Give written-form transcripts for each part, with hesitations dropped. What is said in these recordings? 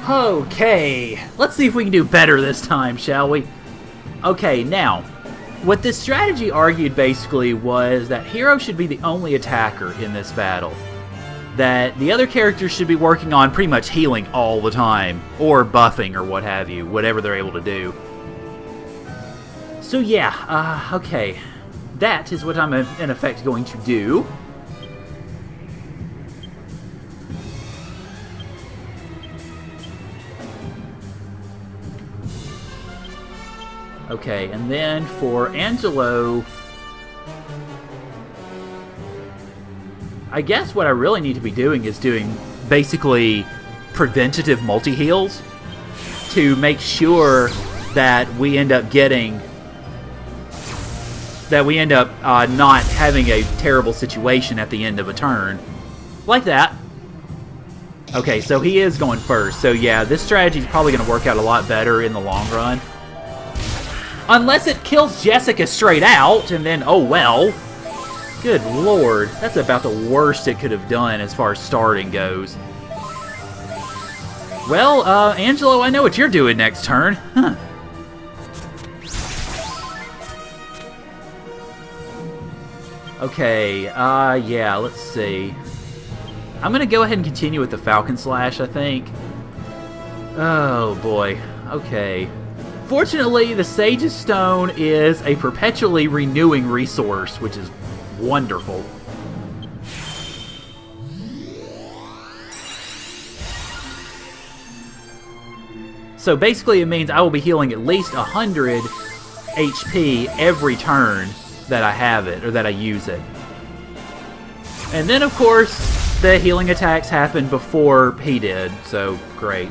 Okay, let's see if we can do better this time, shall we? Okay, now, what this strategy argued basically was that Hero should be the only attacker in this battle. That the other characters should be working on pretty much healing all the time, or buffing or what have you, whatever they're able to do. So yeah, okay, that is what I'm in effect going to do. Okay, and then for Angelo, I guess what I really need to be doing is doing basically preventative multi-heals to make sure that we end up not having a terrible situation at the end of a turn. Like that. Okay, so he is going first. So yeah, this strategy is probably going to work out a lot better in the long run. Unless it kills Jessica straight out, and then, oh well. Good lord, that's about the worst it could have done as far as starting goes. Well, Angelo, I know what you're doing next turn. Huh. Okay, yeah, let's see. I'm gonna go ahead and continue with the Falcon Slash, I think. Oh boy, okay. Fortunately, the Sage's Stone is a perpetually renewing resource, which is wonderful. So basically it means I will be healing at least 100 HP every turn that I have it, or that I use it. And then, of course, the healing attacks happened before he did, so great.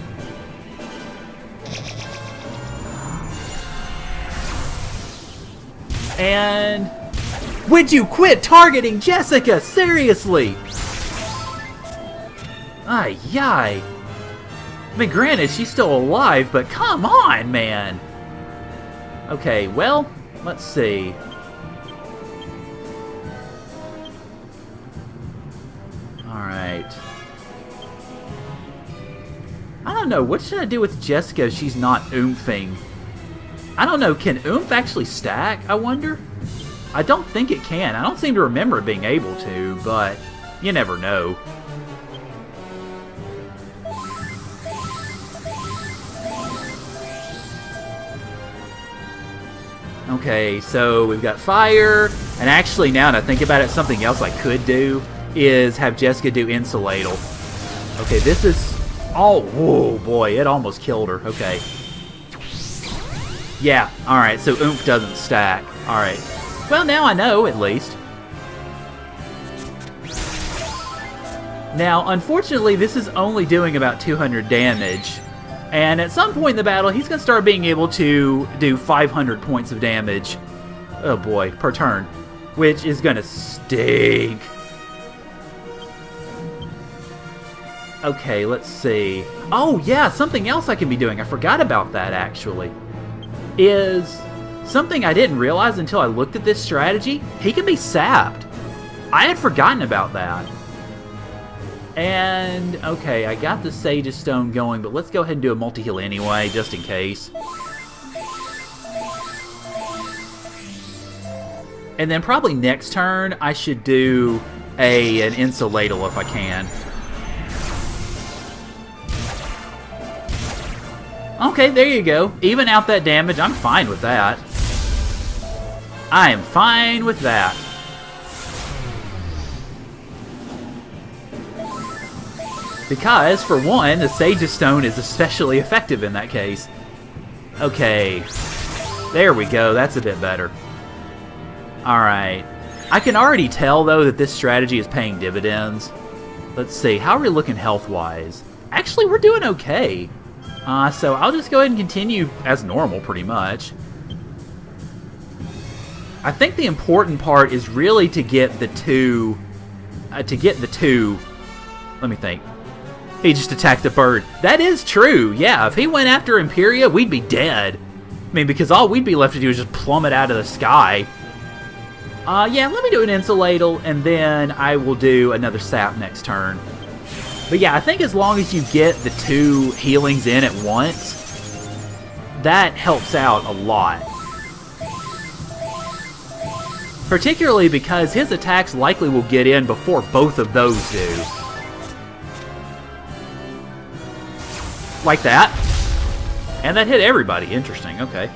And would you quit targeting Jessica? Seriously! Ay, yi. I mean, granted, she's still alive, but come on, man! Okay, well, let's see. Alright. I don't know, what should I do with Jessica if she's not oomphing? I don't know, can oomph actually stack, I wonder? I don't think it can. I don't seem to remember it being able to, but you never know. Okay, so we've got fire, and actually now that I think about it, something else I could do is have Jessica do Insulatal. Okay, this is... Oh, whoa, boy, it almost killed her. Okay. Yeah, alright, so oomph doesn't stack. Alright. Well, now I know, at least. Now, unfortunately, this is only doing about 200 damage. And at some point in the battle, he's going to start being able to do 500 points of damage. Oh boy, per turn. Which is going to stink. Okay, let's see. Oh yeah, something else I can be doing. I forgot about that, actually. Is something I didn't realize until I looked at this strategy. He can be sapped. I had forgotten about that. And, okay, I got the Sage's Stone going, but let's go ahead and do a multi-heal anyway, just in case. And then probably next turn, I should do an Insulatal if I can. Okay, there you go. Even out that damage, I'm fine with that. I am fine with that. Because, for one, the Sage's Stone is especially effective in that case. Okay. There we go, that's a bit better. Alright. I can already tell, though, that this strategy is paying dividends. Let's see, how are we looking health-wise? Actually, we're doing okay. So I'll just go ahead and continue as normal, pretty much. I think the important part is really to get the two... Let me think. He just attacked the bird. That is true, yeah. If he went after Imperia, we'd be dead. I mean, because all we'd be left to do is just plummet out of the sky. Yeah, let me do an Insulatal, and then I will do another sap next turn. But yeah, I think as long as you get the 2 healings in at once, that helps out a lot. Particularly because his attacks likely will get in before both of those do. Like that. And that hit everybody. Interesting, okay.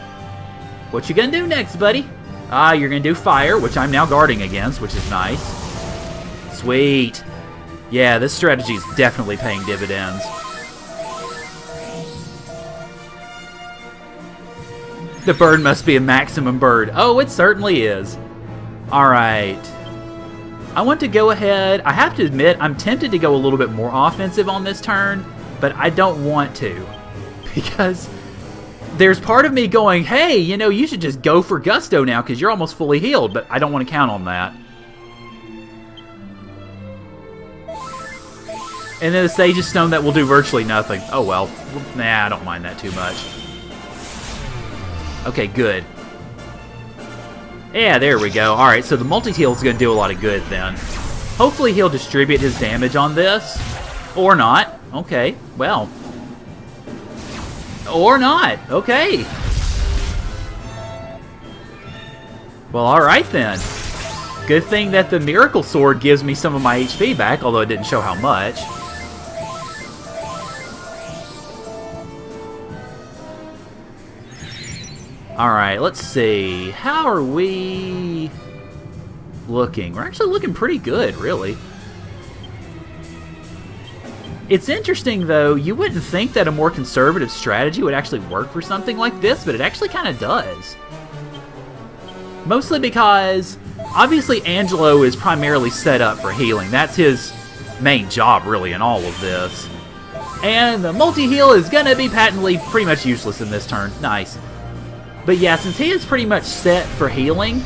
What you gonna do next, buddy? You're gonna do fire, which I'm now guarding against, which is nice. Sweet. Yeah, this strategy is definitely paying dividends. The bird must be a maximum bird. Oh, it certainly is. Alright. I want to go ahead. I have to admit, I'm tempted to go a little bit more offensive on this turn, but I don't want to. Because there's part of me going, hey, you know, you should just go for Gusto now because you're almost fully healed, but I don't want to count on that. And then the Sage's Stone that will do virtually nothing. Oh well. Nah, I don't mind that too much. Okay, good. Yeah, there we go. Alright, so the multi-heal is going to do a lot of good then. Hopefully he'll distribute his damage on this. Or not. Okay, well. Or not. Okay. Well, alright then. Good thing that the Miracle Sword gives me some of my HP back, although it didn't show how much. Alright, let's see. How are we looking? We're actually looking pretty good, really. It's interesting, though. You wouldn't think that a more conservative strategy would actually work for something like this, but it actually kind of does. Mostly because, obviously, Angelo is primarily set up for healing. That's his main job, really, in all of this. And the multi-heal is going to be patently pretty much useless in this turn. Nice. But yeah, since he is pretty much set for healing,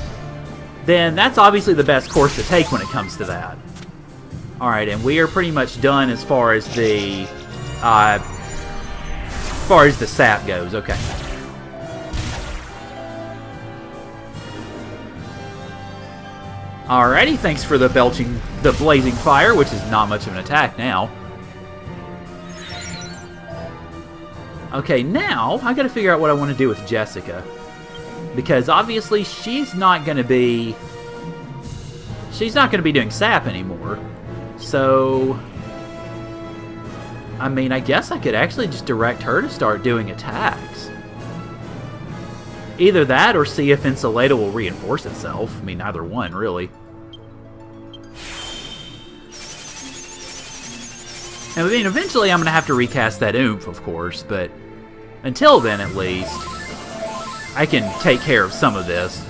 then that's obviously the best course to take when it comes to that. Alright, and we are pretty much done as far as the sap goes. Okay. Alrighty, thanks for the blazing fire, which is not much of an attack now. Okay, now I gotta figure out what I want to do with Jessica. Because obviously she's not gonna be doing sap anymore. So I mean, I guess I could actually just direct her to start doing attacks. Either that or see if Insulata will reinforce itself. I mean, either one, really. And I mean, eventually I'm going to have to recast that oomph, of course, but until then, at least, I can take care of some of this.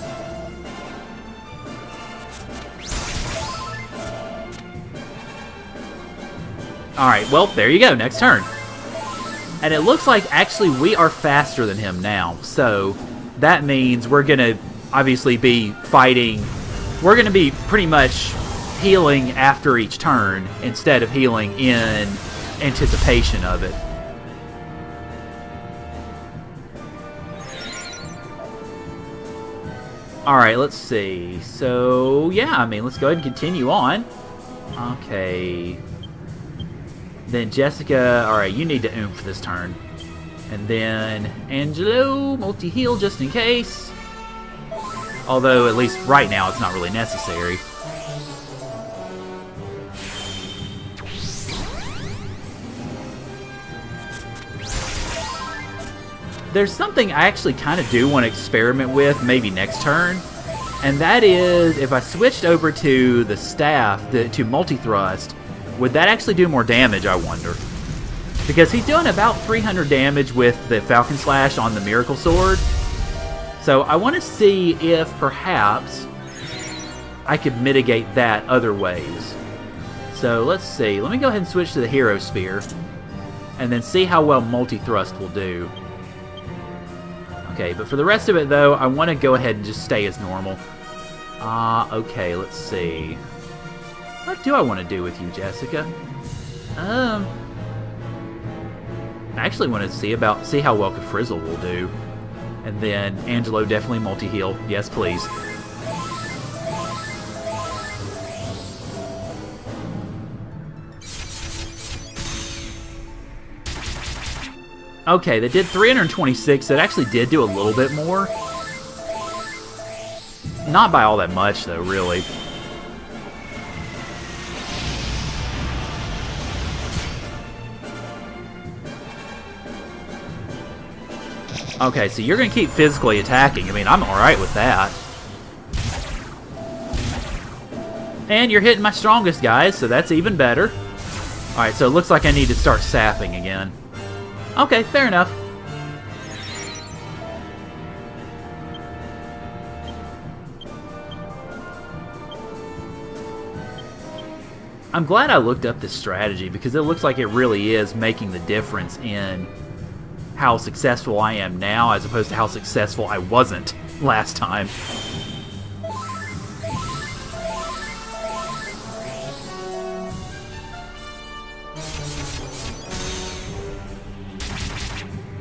Alright, well, there you go, next turn. And it looks like, actually, we are faster than him now, so that means we're going to obviously be fighting. We're going to be pretty much healing after each turn instead of healing in anticipation of it. Alright, let's see. So, yeah, I mean, let's go ahead and continue on. Okay. Then Jessica, alright, you need to oomph this turn. And then Angelo, multi-heal just in case. Although, at least right now, it's not really necessary. There's something I actually kind of do want to experiment with, maybe next turn. And that is, if I switched over to the staff, to multi-thrust, would that actually do more damage, I wonder? Because he's doing about 300 damage with the Falcon Slash on the Miracle Sword. So I want to see if perhaps I could mitigate that other ways. So let's see. Let me go ahead and switch to the Hero Spear. And then see how well multi-thrust will do. Okay, but for the rest of it, though, I want to go ahead and just stay as normal. Okay, let's see. What do I want to do with you, Jessica? I actually want to see how well Frizzle will do. And then Angelo definitely multi-heal. Yes, please. Okay, that did 326. That actually did do a little bit more. Not by all that much, though, really. Okay, so you're going to keep physically attacking. I mean, I'm alright with that. And you're hitting my strongest guys, so that's even better. Alright, so it looks like I need to start sapping again. Okay, fair enough. I'm glad I looked up this strategy because it looks like it really is making the difference in how successful I am now as opposed to how successful I wasn't last time.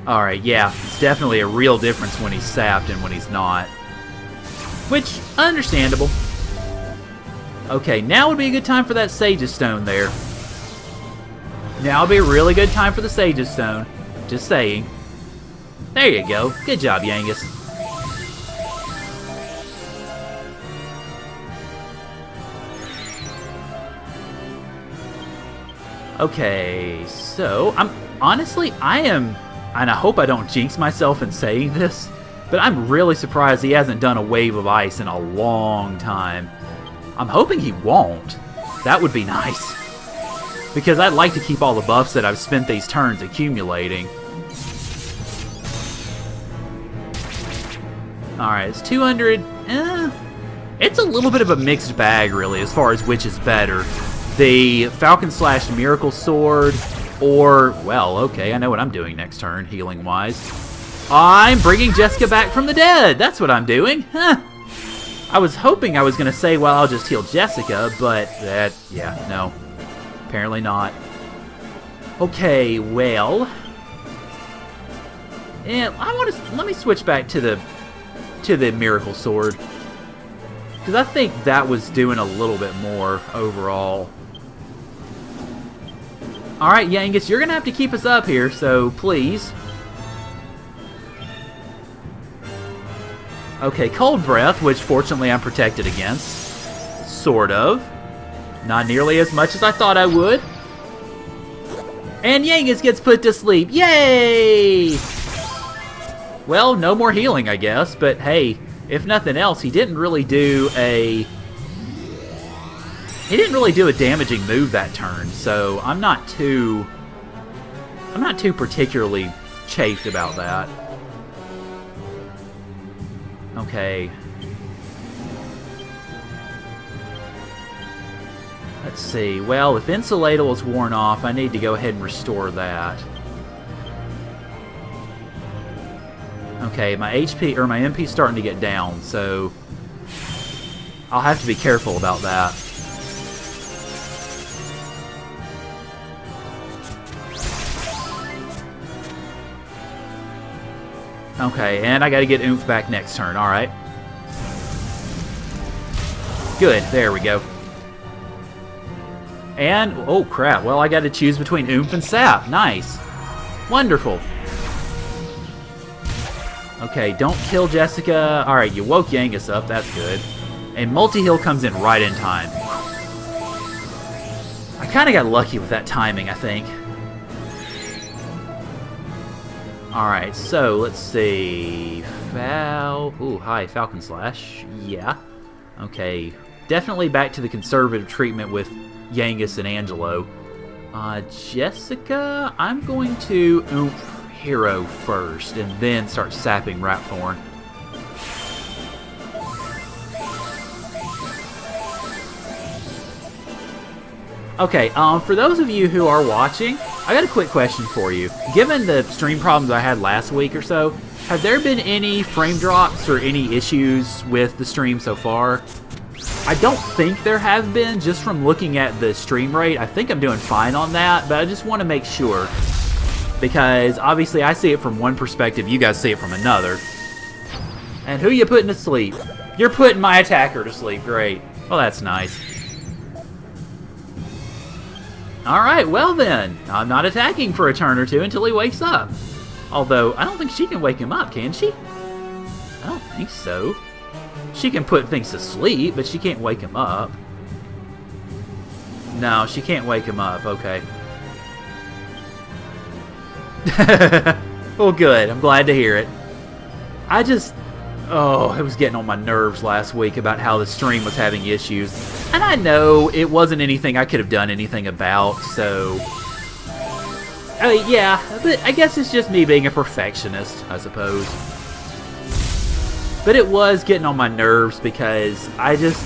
Alright, yeah, it's definitely a real difference when he's sapped and when he's not. Which, understandable. Okay, now would be a good time for that Sage's Stone there. Now would be a really good time for the Sage's Stone. Just saying. There you go. Good job, Yangus. Okay, so honestly, I am, and I hope I don't jinx myself in saying this, but I'm really surprised he hasn't done a wave of ice in a long time. I'm hoping he won't. That would be nice. Because I'd like to keep all the buffs that I've spent these turns accumulating. Alright, it's 200. It's a little bit of a mixed bag, really, as far as which is better. The Falcon Slash Miracle Sword, or, well, okay, I know what I'm doing next turn, healing-wise. I'm bringing Jessica back from the dead! That's what I'm doing! Huh. I was hoping I was going to say, well, I'll just heal Jessica, but that, yeah, no. Apparently not. Okay, well. And I want to, let me switch back to the Miracle Sword. Because I think that was doing a little bit more overall. Alright, Yangus, you're going to have to keep us up here, so please. Okay, Cold Breath, which fortunately I'm protected against. Sort of. Not nearly as much as I thought I would. And Yangus gets put to sleep. Yay! Well, no more healing, I guess, but hey, if nothing else, he didn't really do a damaging move that turn, so I'm not too particularly chafed about that. Okay. Let's see. Well, if Insulatable is worn off, I need to go ahead and restore that. Okay, my HP, or my MP is starting to get down, so I'll have to be careful about that. Okay, and I gotta get Oomph back next turn, alright. Good, there we go. And, oh crap, well I gotta choose between Oomph and Sap. Nice. Wonderful. Okay, don't kill Jessica. Alright, you woke Yangus up, that's good. And multi-heal comes in right in time. I kinda got lucky with that timing, I think. Alright, so let's see. Ooh, hi, Falcon Slash. Yeah. Okay. Definitely back to the conservative treatment with Yangus and Angelo. Jessica, I'm going to Oomph Hero first, and then start sapping Rapthorn. Okay, for those of you who are watching, I got a quick question for you. Given the stream problems I had last week or so, have there been any frame drops or any issues with the stream so far? I don't think there have been, just from looking at the stream rate. I think I'm doing fine on that, but I just want to make sure. Because obviously I see it from one perspective, you guys see it from another. And who you putting to sleep? You're putting my attacker to sleep, great. Well, that's nice. Alright, well then, I'm not attacking for a turn or two until he wakes up. Although, I don't think she can wake him up, can she? I don't think so. She can put things to sleep, but she can't wake him up. No, she can't wake him up. Okay. Well, good. I'm glad to hear it. I just... Oh, it was getting on my nerves last week about how the stream was having issues. And I know it wasn't anything I could have done anything about, so... yeah, but I guess it's just me being a perfectionist, I suppose. But it was getting on my nerves because I just...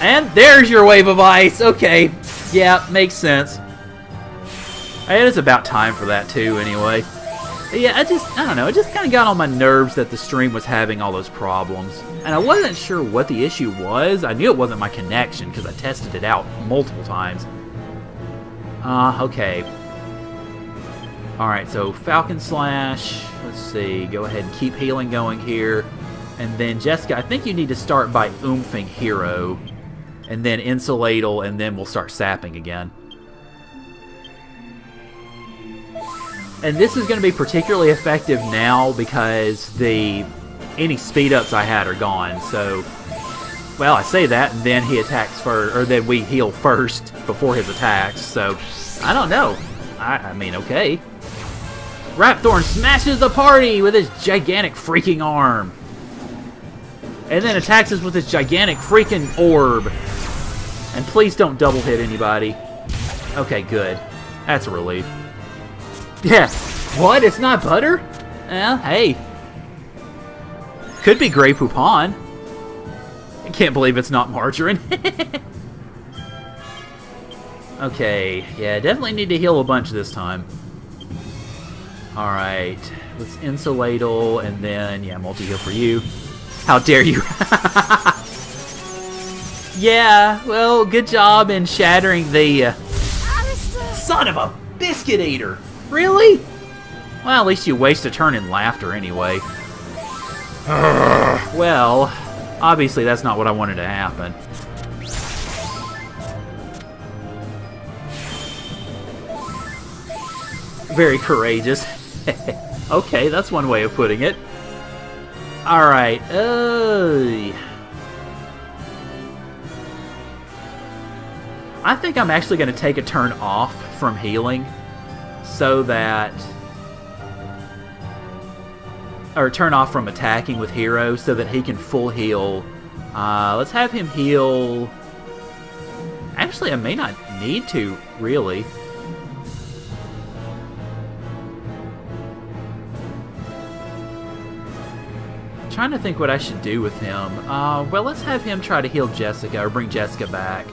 And there's your wave of ice! Okay, yeah, makes sense. It is about time for that too, anyway. But yeah, I don't know, it just kind of got on my nerves that the stream was having all those problems. And I wasn't sure what the issue was. I knew it wasn't my connection because I tested it out multiple times. Okay. Alright, so Falcon Slash. Let's see, go ahead and keep healing going here. And then Jessica, I think you need to start by oomphing Hero. And then Insulatal, and then we'll start sapping again. And this is going to be particularly effective now because any speed ups I had are gone. So, well, I say that, and then he attacks first, or then we heal first before his attacks. So, I don't know. I mean, okay. Rapthorn smashes the party with his gigantic freaking arm. And then attacks us with his gigantic freaking orb. And please don't double hit anybody. Okay, good. That's a relief. Yeah. What? It's not butter? Well, hey. Could be Grey Poupon. I can't believe it's not margarine. Okay. Yeah, definitely need to heal a bunch this time. Alright. Let's Insulatal, and then, yeah, multi-heal for you. How dare you? Yeah, well, good job in shattering the... Son of a biscuit eater! Really? Well, at least you waste a turn in laughter anyway. Well, obviously that's not what I wanted to happen. Very courageous. Okay, that's one way of putting it. Alright, I think I'm actually going to take a turn off from healing so that... Or turn off from attacking with Hero so that he can full heal. Let's have him heal... Actually, I may not need to, really. I'm trying to think what I should do with him. Well, let's have him try to heal Jessica, or bring Jessica back.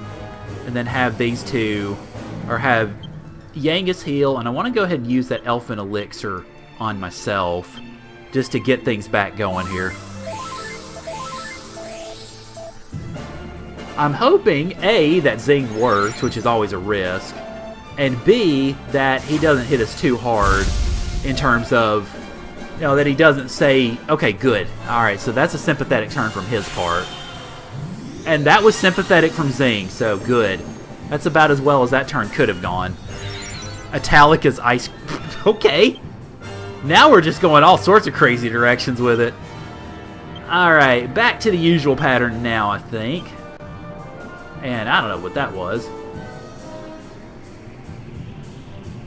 And then have these two, or have Yangus heal, and I want to go ahead and use that Elfin Elixir on myself, just to get things back going here. I'm hoping, A, that Zing works, which is always a risk, and B, that he doesn't hit us too hard in terms of, you know, that he doesn't say, okay, good. Alright, so that's a sympathetic turn from his part. And that was sympathetic from Zing, so good. That's about as well as that turn could have gone. Italica's ice... Okay. Now we're just going all sorts of crazy directions with it. Alright, back to the usual pattern now, I think. And I don't know what that was.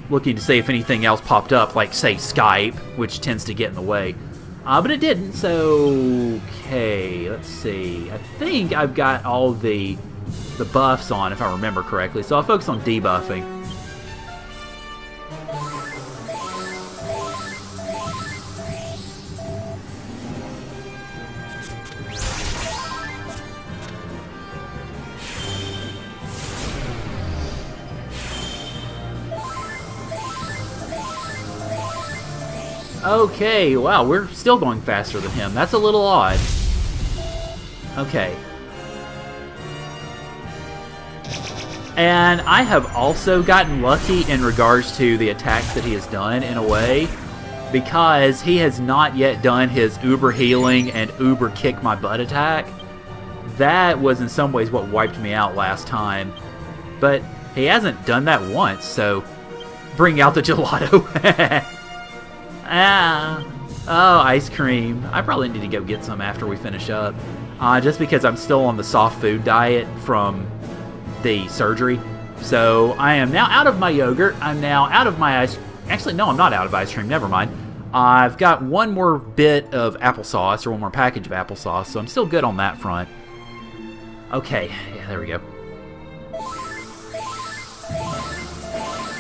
Looking to see if anything else popped up, like, say, Skype, which tends to get in the way. But it didn't, so... Okay, let's see. I think I've got all the buffs on, if I remember correctly, so I'll focus on debuffing. Okay, wow, we're still going faster than him. That's a little odd. Okay. And I have also gotten lucky in regards to the attacks that he has done, in a way, because he has not yet done his uber healing and uber kick my butt attack. That was in some ways what wiped me out last time. But he hasn't done that once, so bring out the gelato. Ah. Oh, ice cream. I probably need to go get some after we finish up. Just because I'm still on the soft food diet from the surgery. So I am now out of my yogurt. I'm now out of my ice. Actually, no, I'm not out of ice cream. Never mind. I've got one more bit of applesauce, or one more package of applesauce, so I'm still good on that front. Okay, yeah, there we go.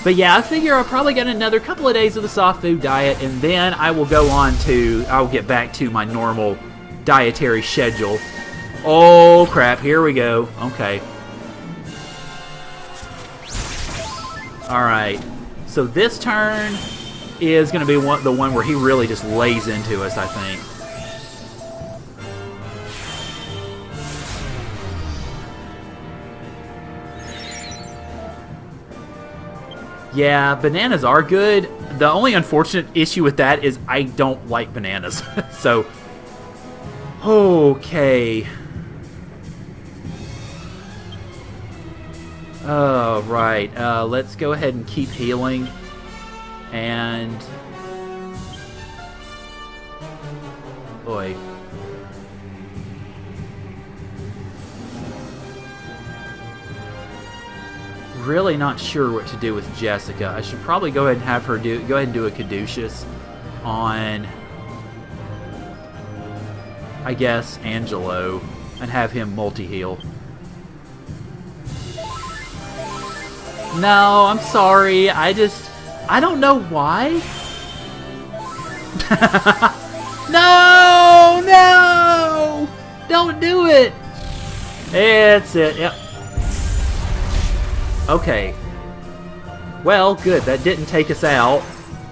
But yeah, I figure I'll probably get another couple of days of the soft food diet, and then I will go on to, I'll get back to my normal dietary schedule. Oh crap, here we go. Okay. Alright, so this turn is going to be the one where he really just lays into us, I think. Yeah, bananas are good. The only unfortunate issue with that is I don't like bananas. So, okay. Oh, right. Let's go ahead and keep healing. And... boy. Really not sure what to do with Jessica. I should probably go ahead and have her go ahead and do a Caduceus on, I guess, Angelo, and have him multi-heal. No, I'm sorry. I don't know why. No, no! Don't do it! It's it, yep. Okay. Well, good. That didn't take us out,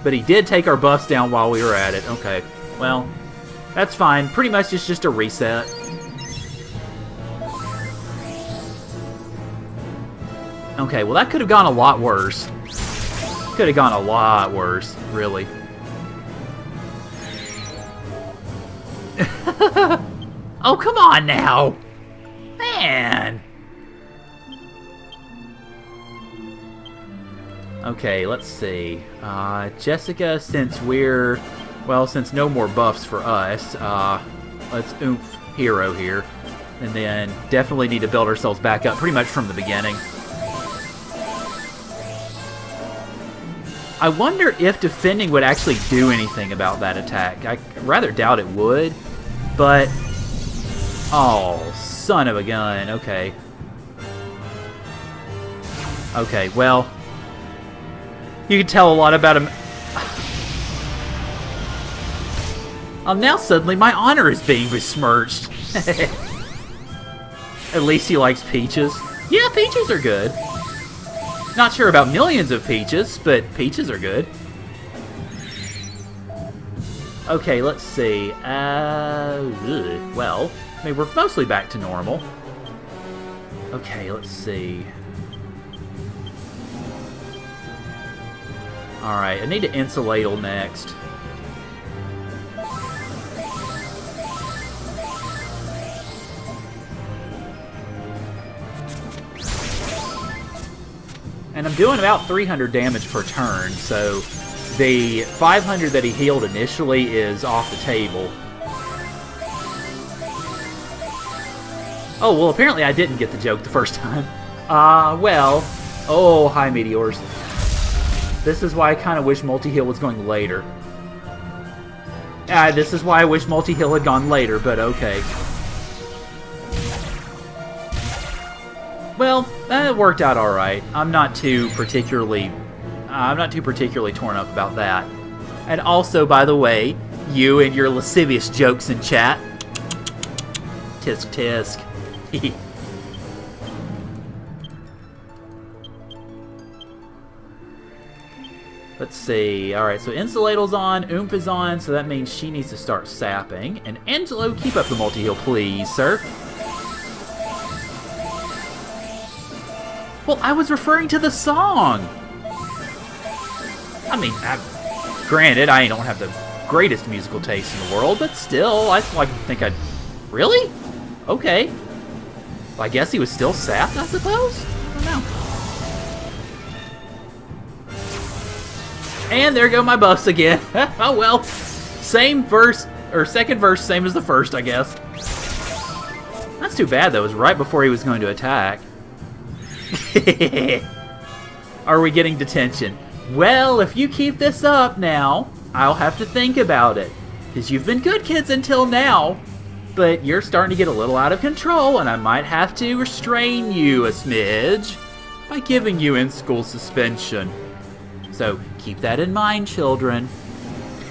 but he did take our buffs down while we were at it. Okay. Well, that's fine. Pretty much it's just a reset. Okay, well that could have gone a lot worse. Could have gone a lot worse, really. Oh, come on now! Man! Okay, let's see. Jessica, since no more buffs for us, let's oomph hero here. And then definitely need to build ourselves back up pretty much from the beginning. I wonder if defending would actually do anything about that attack. I rather doubt it would, but... oh, son of a gun. Okay. Okay, well... you can tell a lot about him. Now suddenly my honor is being besmirched. At least he likes peaches. Yeah, peaches are good. Not sure about millions of peaches, but peaches are good. Okay, let's see. Well, I mean, we're mostly back to normal. Okay, let's see. Alright, I need to insuladle next. And I'm doing about 300 damage per turn, so the 500 that he healed initially is off the table. Oh, well, apparently I didn't get the joke the first time. Well... oh, hi, meteors. This is why I kind of wish multi-heal was going later. This is why I wish multi-heal had gone later, but okay. Well, it worked out alright. I'm not too particularly torn up about that. And also, by the way, you and your lascivious jokes in chat. Tisk tisk. Let's see. Alright, so Insuladle's on, Oomph is on, so that means she needs to start sapping. And Angelo, keep up the multi-heal, please, sir. Well, I was referring to the song! I mean, granted, I don't have the greatest musical taste in the world, but still, I think I'd... really? Okay. Well, I guess he was still sapped, I suppose? I don't know. And there go my buffs again. Oh well. Same verse, or second verse, same as the first, I guess. That's too bad, though. It was right before he was going to attack. Are we getting detention? Well, if you keep this up now, I'll have to think about it. Because you've been good kids until now. But you're starting to get a little out of control, and I might have to restrain you a smidge by giving you in-school suspension. So keep that in mind, children.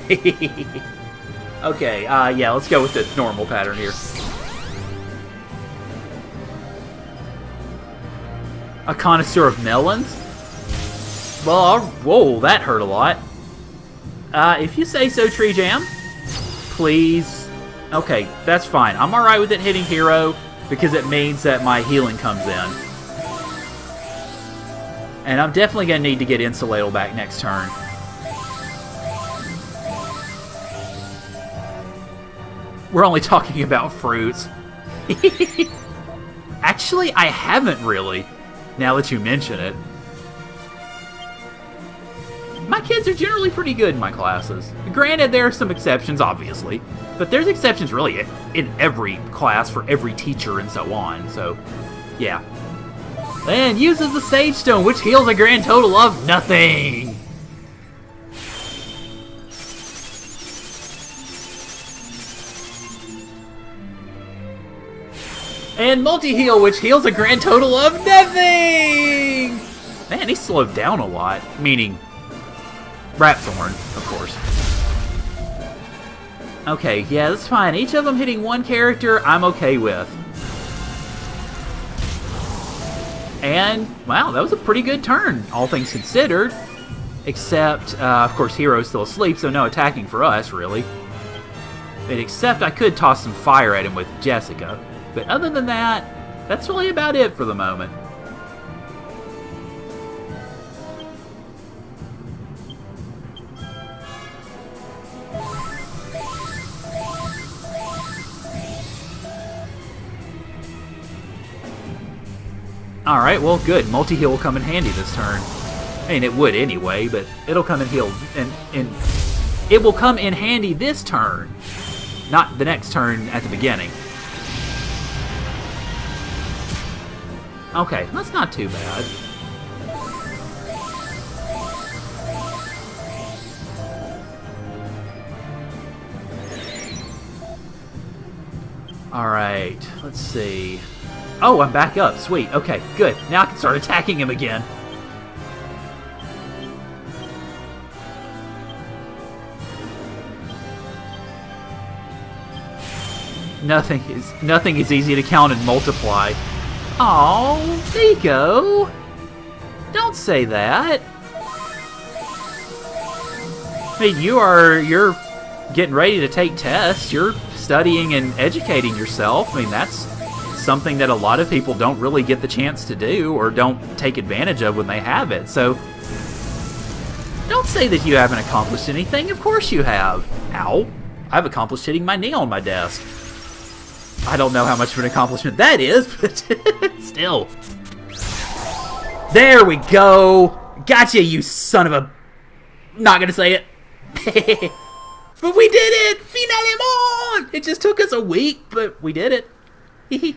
Okay, yeah, let's go with the normal pattern here. A connoisseur of melons? Well, whoa, that hurt a lot. If you say so, Tree Jam. Please. Okay, that's fine. I'm alright with it hitting hero because it means that my healing comes in. And I'm definitely going to need to get Insulatal back next turn. We're only talking about fruits. Actually, I haven't really, now that you mention it. My kids are generally pretty good in my classes. Granted, there are some exceptions, obviously. But there's exceptions really in every class for every teacher and so on. So, yeah. And uses the Sage Stone, which heals a grand total of nothing. And multi-heal, which heals a grand total of nothing! Man, he slowed down a lot. Meaning, Rapthorn, of course. Okay, yeah, that's fine. Each of them hitting one character, I'm okay with. And, wow, that was a pretty good turn, all things considered. Except, of course, Hero's still asleep, so no attacking for us, really. But except I could toss some fire at him with Jessica. But other than that, that's really about it for the moment. Alright, well, good. Multi-heal will come in handy this turn. I mean, it would anyway, but it'll come in heal. And it will come in handy this turn, not the next turn at the beginning. Okay, that's not too bad. Alright, let's see. Oh, I'm back up. Sweet. Okay, good. Now I can start attacking him again. Nothing is easy to count and multiply. Oh, Nico! Don't say that. I mean, you're getting ready to take tests. You're studying and educating yourself. I mean, that's something that a lot of people don't really get the chance to do or don't take advantage of when they have it. So, don't say that you haven't accomplished anything. Of course you have. Ow. I've accomplished hitting my knee on my desk. I don't know how much of an accomplishment that is, but still. There we go. Gotcha, you son of a... Not gonna say it. But we did it! Finalement! It just took us a week, but we did it.